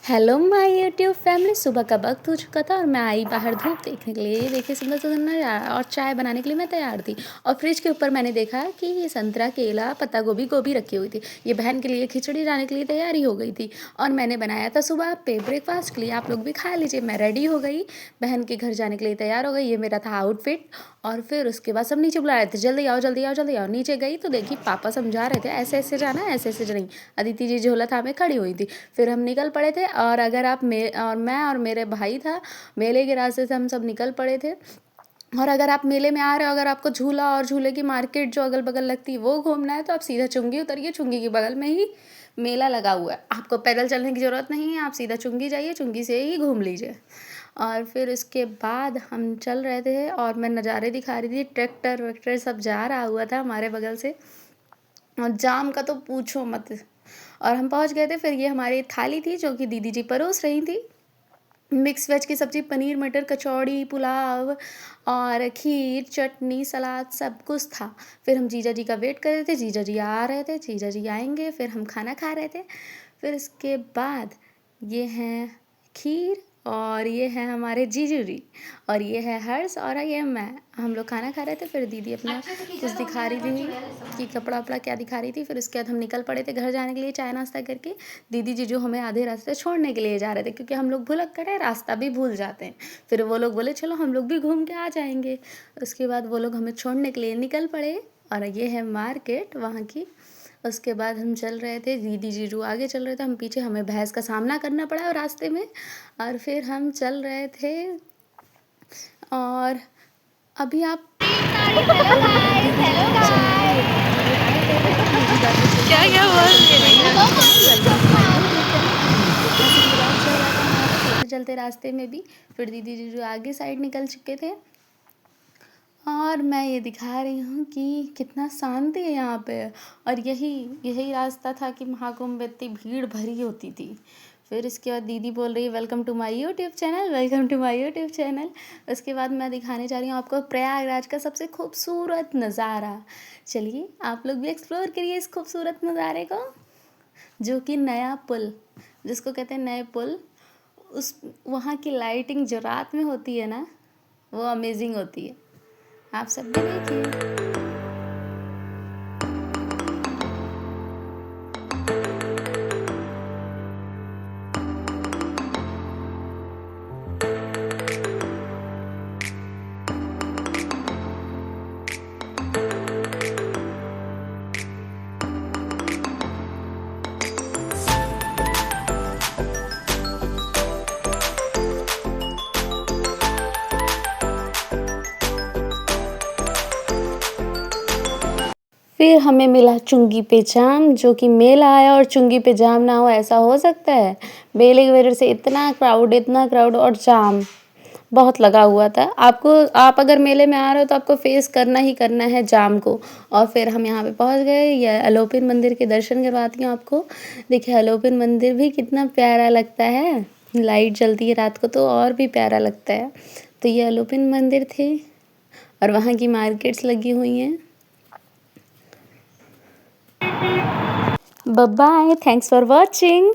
Hello my YouTube family. सुबह का वक्त हो चुका था और मैं आई बाहर धूप देखने के लिए। ये देखिए सुंदर सुंदर नज़ारा, और चाय बनाने के लिए मैं तैयार थी। और फ्रिज के ऊपर मैंने देखा कि ये संतरा, केला, पत्ता गोभी गोभी रखी हुई थी। ये बहन के लिए खिचड़ी लाने के लिए तैयारी हो गई थी। और मैंने बनाया था सुबह पे ब्रेकफास्ट के लिए। आप लोग भी खा लीजिए। मैं रेडी हो गई, बहन के घर जाने के लिए तैयार हो गई। ये मेरा था आउटफिट। और फिर उसके बाद सब नीचे बुला रहे थे, जल्दी आओ जल्दी आओ जल्दी आओ। नीचे गई तो देखी पापा समझा रहे थे, ऐसे ऐसे जाना है, ऐसे ऐसे नहीं। अदिति जी झोला था में खड़ी हुई थी। फिर हम निकल पड़े थे। और अगर आप मैं और मेरे भाई था, मेले के रास्ते से हम सब निकल पड़े थे। और अगर आप मेले में आ रहे हो, अगर आपको झूला और झूले की मार्केट जो अगल बगल लगती है वो घूमना है, तो आप सीधा चुंगी उतरिए। चुंगी के बगल में ही मेला लगा हुआ है, आपको पैदल चलने की ज़रूरत नहीं है। आप सीधा चुंगी जाइए, चुंगी से ही घूम लीजिए। और फिर उसके बाद हम चल रहे थे और मैं नज़ारे दिखा रही थी। ट्रैक्टर वैक्टर सब जा रहा हुआ था हमारे बगल से। और जाम का तो पूछो मत। और हम पहुंच गए थे। फिर ये हमारी थाली थी जो कि दीदी जी परोस रही थी। मिक्स वेज की सब्ज़ी, पनीर मटर, कचौड़ी, पुलाव और खीर, चटनी, सलाद, सब कुछ था। फिर हम जीजा जी का वेट कर रहे थे। जीजा जी आ रहे थे, जीजा जी आएंगे, फिर हम खाना खा रहे थे। फिर इसके बाद ये हैं खीर, और ये है हमारे जीजू जी, और ये है हर्ष, और ये मैं। हम लोग खाना खा रहे थे। फिर दीदी अपना कुछ दिखा रही थी कि कपड़ा वपड़ा क्या दिखा रही थी। फिर उसके बाद हम निकल पड़े थे घर जाने के लिए चाय नाश्ता करके। दीदी जी जो हमें आधे रास्ते छोड़ने के लिए जा रहे थे, क्योंकि हम लोग भुलक्कड़ है, रास्ता भी भूल जाते हैं। फिर वो लोग बोले चलो हम लोग भी घूम के आ जाएंगे। उसके बाद वो लोग हमें छोड़ने के लिए निकल पड़े। और ये है मार्केट वहाँ की। उसके बाद हम चल रहे थे, दीदी जीजू आगे चल रहे थे, हम पीछे। हमें भैंस का सामना करना पड़ा रास्ते में। और फिर हम चल रहे थे। और अभी आप क्या क्या बोल चलते रास्ते में भी। फिर दीदी जी जो आगे साइड निकल चुके थे। और मैं ये दिखा रही हूँ कि कितना शांति है यहाँ पे। और यही यही रास्ता था कि महाकुंभ में इतनी भीड़ भरी होती थी। फिर इसके बाद दीदी बोल रही है welcome to my YouTube channel, welcome to my YouTube channel. उसके बाद मैं दिखाने जा रही हूँ आपको प्रयागराज का सबसे खूबसूरत नज़ारा। चलिए आप लोग भी एक्सप्लोर करिए इस खूबसूरत नज़ारे को, जो कि नया पुल, जिसको कहते हैं नए पुल। उस वहाँ की लाइटिंग जो रात में होती है ना, वो अमेजिंग होती है। आप सब भी देखिए। फिर हमें मिला चुंगी पे जाम, जो कि मेला आया और चुंगी पे जाम ना हो, ऐसा हो सकता है? मेले की वजह से इतना क्राउड और जाम बहुत लगा हुआ था। आप अगर मेले में आ रहे हो तो आपको फेस करना ही करना है जाम को। और फिर हम यहाँ पे पहुँच गए। ये अलोपीन मंदिर के दर्शन करवाती हूँ आपको। देखिए अलोपीन मंदिर भी कितना प्यारा लगता है, लाइट जलती है रात को तो और भी प्यारा लगता है। तो ये अलोपीन मंदिर थे और वहाँ की मार्केट्स लगी हुई हैं। Bye bye. Thanks for watching.